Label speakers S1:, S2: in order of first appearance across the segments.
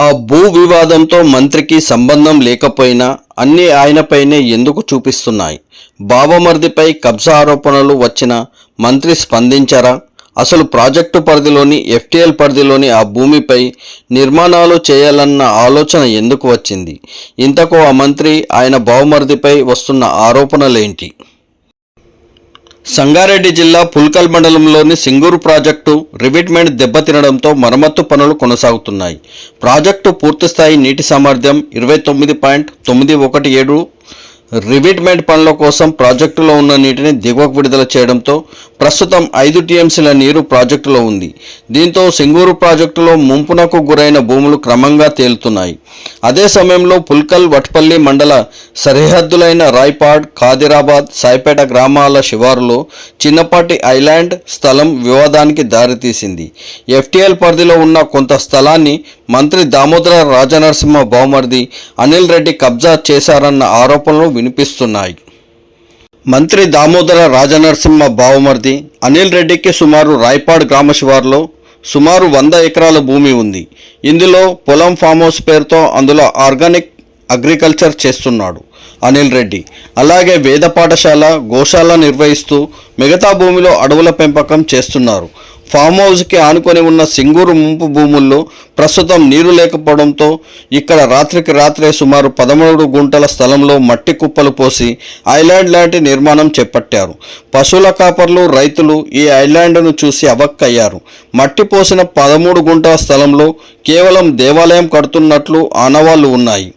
S1: ఆ భూ వివాదంతో మంత్రికి సంబంధం లేకపోయినా అన్నీ ఆయనపైనే ఎందుకు చూపిస్తున్నాయి? బావమరిదిపై కబ్జా ఆరోపణలు వచ్చిన మంత్రి స్పందించరా? అసలు ప్రాజెక్టు పరిధిలోని ఎఫ్టీఎల్ పరిధిలోని ఆ భూమిపై నిర్మాణాలు చేయాలన్న ఆలోచన ఎందుకు వచ్చింది? ఇంతకు ఆ మంత్రి ఆయన బావమరిదిపై వస్తున్న ఆరోపణలేంటి? సంగారెడ్డి జిల్లా పుల్కల్ మండలంలోని సింగూరు ప్రాజెక్టు రివిట్మెంట్ దెబ్బతినడంతో మరమ్మత్తు పనులు కొనసాగుతున్నాయి. ప్రాజెక్టు పూర్తిస్థాయి నీటి సామర్థ్యం 29.917 రివిట్మెంట్ పనుల కోసం ప్రాజెక్టులో ఉన్న నీటిని దిగువకు విడుదల చేయడంతో ప్రస్తుతం 5 టీఎంసీల నీరు ప్రాజెక్టులో ఉంది. దీంతో సింగూరు ప్రాజెక్టులో ముంపునకు గురైన భూములు క్రమంగా తేలుతున్నాయి. అదే సమయంలో పుల్కల్ వట్పల్లి మండల సరిహద్దులైన రాయ్పాడ్, ఖాదిరాబాద్, సాయిపేట గ్రామాల శివారులో చిన్నపాటి ఐలాండ్ స్థలం వివాదానికి దారితీసింది. ఎఫ్టీఎల్ పరిధిలో ఉన్న కొంత స్థలాన్ని మంత్రి దామోదర రాజనరసింహ బావమరిది అనిల్ రెడ్డి కబ్జా చేశారన్న ఆరోపణలు వినిపిస్తున్నాయి. మంత్రి దామోదర రాజనరసింహ బావమరిది అనిల్ రెడ్డికి సుమారు రాయ్పాడ్ గ్రామ శివారులో సుమారు 100 ఎకరాల భూమి ఉంది. ఇందులో పొలం ఫామ్ హౌస్ పేరుతో అందులో ఆర్గానిక్ అగ్రికల్చర్ చేస్తున్నాడు అనిల్ రెడ్డి. అలాగే వేద పాఠశాల, గోశాల నిర్వహిస్తూ మిగతా భూమిలో అడవుల పెంపకం చేస్తున్నారు. ఫామ్ హౌస్కి ఆనుకొని ఉన్న సింగూరు ముంపు భూముల్లో ప్రస్తుతం నీరు లేకపోవడంతో ఇక్కడ రాత్రికి రాత్రే సుమారు 13 గుంటల స్థలంలో మట్టి కుప్పలు పోసి ఐలాండ్ లాంటి నిర్మాణం చేపట్టారు. పశువుల కాపర్లు, రైతులు ఈ ఐలాండ్ను చూసి అవక్కయ్యారు. మట్టి పోసిన 13 గుంటల స్థలంలో కేవలం దేవాలయం కడుతున్నట్లు ఆనవాళ్లు ఉన్నాయి.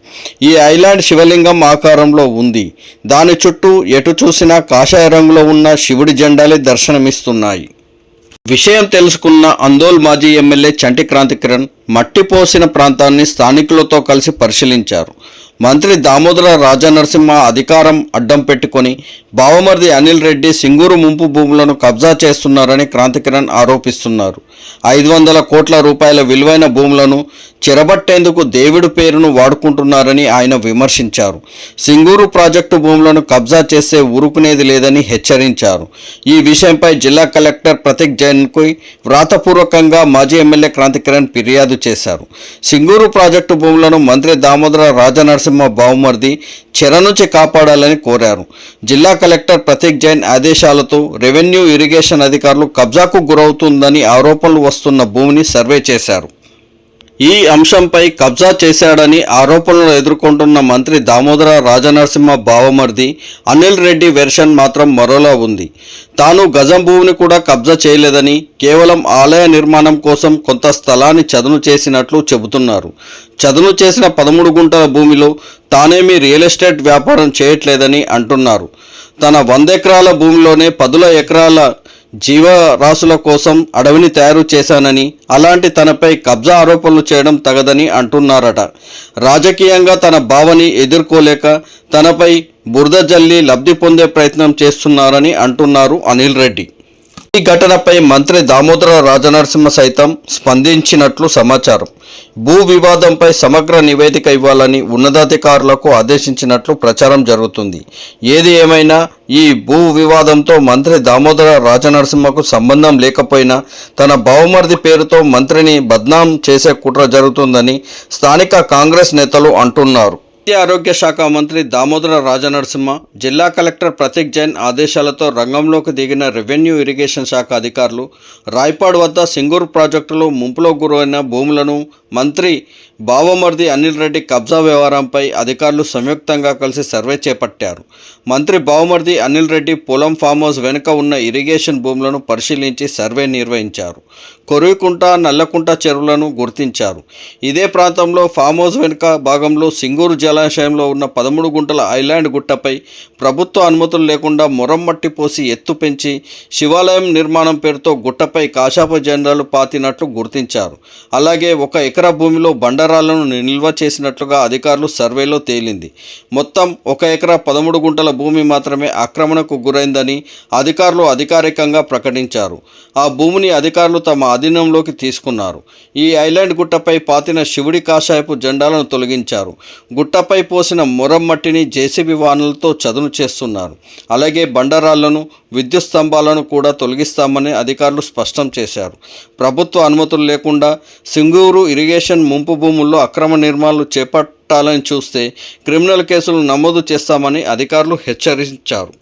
S1: ఈ ఐలాండ్ శివలింగం ఆకారంలో ఉంది. దాని చుట్టూ ఎటు చూసినా కాషాయ రంగులో ఉన్న శివుడి జెండాలే దర్శనమిస్తున్నాయి. విషయం తెలుసుకున్న అందోల్ మాజీ ఎమ్మెల్యే చంటి క్రాంతికిరణ్ మట్టి పోసిన ప్రాంతాన్ని స్థానికులతో కలిసి పరిశీలించారు. మంత్రి దామోదర రాజనరసింహ అధికారం అడ్డం పెట్టుకొని బావమరిది అనిల్ రెడ్డి సింగూరు ముంపు భూములను కబ్జా చేస్తున్నారని క్రాంతికిరణ్ ఆరోపిస్తున్నారు. 500 కోట్ల రూపాయల విలువైన భూములను చెరబట్టేందుకు దేవుడి పేరును వాడుకుంటున్నారని ఆయన విమర్శించారు. సింగూరు ప్రాజెక్టు భూములను కబ్జా చేస్తే ఊరుకునేది లేదని హెచ్చరించారు. ఈ విషయంపై జిల్లా కలెక్టర్ ప్రతీక్ జైన్కు వ్రాతపూర్వకంగా మాజీ ఎమ్మెల్యే క్రాంతికిరణ్ ఫిర్యాదు చేశారు. సింగూరు ప్రాజెక్టు భూములను మంత్రి దామోదర రాజనరసింహ బావమరిది చెర నుంచి కాపాడాలని కోరారు. జిల్లా కలెక్టర్ ప్రతీక్ జైన్ ఆదేశాలతో రెవెన్యూ, ఇరిగేషన్ అధికారులు కబ్జాకు గురవుతుందని ఆరోపణలు వస్తున్న భూమిని సర్వే చేశారు. ఈ అంశంపై కబ్జా చేశాడని ఆరోపణలు ఎదుర్కొంటున్న మంత్రి దామోదర రాజనరసింహ బావమరిది అనిల్ రెడ్డి వెర్షన్ మాత్రం మరోలా ఉంది. తాను గజం భూమిని కూడా కబ్జా చేయలేదని, కేవలం ఆలయ నిర్మాణం కోసం కొంత స్థలాన్ని చదును చేసినట్లు చెబుతున్నారు. చదును చేసిన 13 గుంటల భూమిలో తానేమీ రియల్ ఎస్టేట్ వ్యాపారం చేయట్లేదని అంటున్నారు. తన 100 ఎకరాల భూమిలోనే 10 ఎకరాల జీవరాశుల కోసం అడవిని తయారు చేశానని, అలాంటి తనపై కబ్జా ఆరోపణలు చేయడం తగదని అంటున్నారట. రాజకీయంగా తన భావని ఎదుర్కోలేక తనపై బురద జల్లి లబ్ధి పొందే ప్రయత్నం చేస్తున్నారని అంటున్నారు అనిల్ రెడ్డి. ఈ ఘటనపై మంత్రి దామోదర రాజనరసింహ సైతం స్పందించినట్లు సమాచారం. భూ వివాదంపై సమగ్ర నివేదిక ఇవ్వాలని ఉన్నతాధికారులకు ఆదేశించినట్లు ప్రచారం జరుగుతుంది. ఏది ఏమైనా ఈ భూ వివాదంతో మంత్రి దామోదర రాజనరసింహకు సంబంధం లేకపోయినా తన బావమరిది పేరుతో మంత్రిని బద్నాం చేసే కుట్ర జరుగుతుందని స్థానిక కాంగ్రెస్ నేతలు అంటున్నారు. ఆరోగ్య శాఖ మంత్రి దామోదర రాజనరసింహ, జిల్లా కలెక్టర్ ప్రతీక్ జైన్ ఆదేశాలతో రంగంలోకి దిగిన రెవెన్యూ, ఇరిగేషన్ శాఖ అధికారులు రాయ్పాడ్ వద్ద సింగూరు ప్రాజెక్టులో ముంపులో గురైన భూములను మంత్రి బావమరిది అనిల్ రెడ్డి కబ్జా వ్యవహారంపై అధికారులు సంయుక్తంగా కలిసి సర్వే చేపట్టారు. మంత్రి బావమరిది అనిల్ రెడ్డి పొలం ఫామ్ హౌస్ వెనుక ఉన్న ఇరిగేషన్ భూములను పరిశీలించి సర్వే నిర్వహించారు. కొరువికుంట, నల్లకుంట చెరువులను గుర్తించారు. ఇదే ప్రాంతంలో ఫామ్ హౌస్ వెనుక భాగంలో సింగూరు జలాశయంలో ఉన్న 13 గుంటల ఐలాండ్ గుట్టపై ప్రభుత్వ అనుమతులు లేకుండా మొరమ్మట్టి పోసి ఎత్తు పెంచి శివాలయం నిర్మాణం పేరుతో గుట్టపై కాషాపు జెండాలు పాతినట్లు గుర్తించారు. అలాగే 1 ఎకరా భూమిలో బండరాలను నిల్వ చేసినట్లుగా అధికారులు సర్వేలో తేలింది. మొత్తం 1 ఎకరా 13 గుంటల భూమి మాత్రమే ఆక్రమణకు గురైందని అధికారులు అధికారికంగా ప్రకటించారు. ఆ భూమిని అధికారులు తమ ఆధీనంలోకి తీసుకున్నారు. ఈ ఐలాండ్ గుట్టపై పాతిన శివుడి కాషాయపు జెండాలను తొలగించారు. గుట్ట కొండపై పోసిన మురం మట్టిని జేసీబీ వాహనాలతో చదును చేస్తున్నారు. అలాగే బండరాళ్లను, విద్యుత్ స్తంభాలను కూడా తొలగిస్తామని అధికారులు స్పష్టం చేశారు. ప్రభుత్వ అనుమతులు లేకుండా సింగూరు ఇరిగేషన్ ముంపు భూముల్లో అక్రమ నిర్మాణాలు చేపట్టాలని చూస్తే క్రిమినల్ కేసులు నమోదు చేస్తామని అధికారులు హెచ్చరించారు.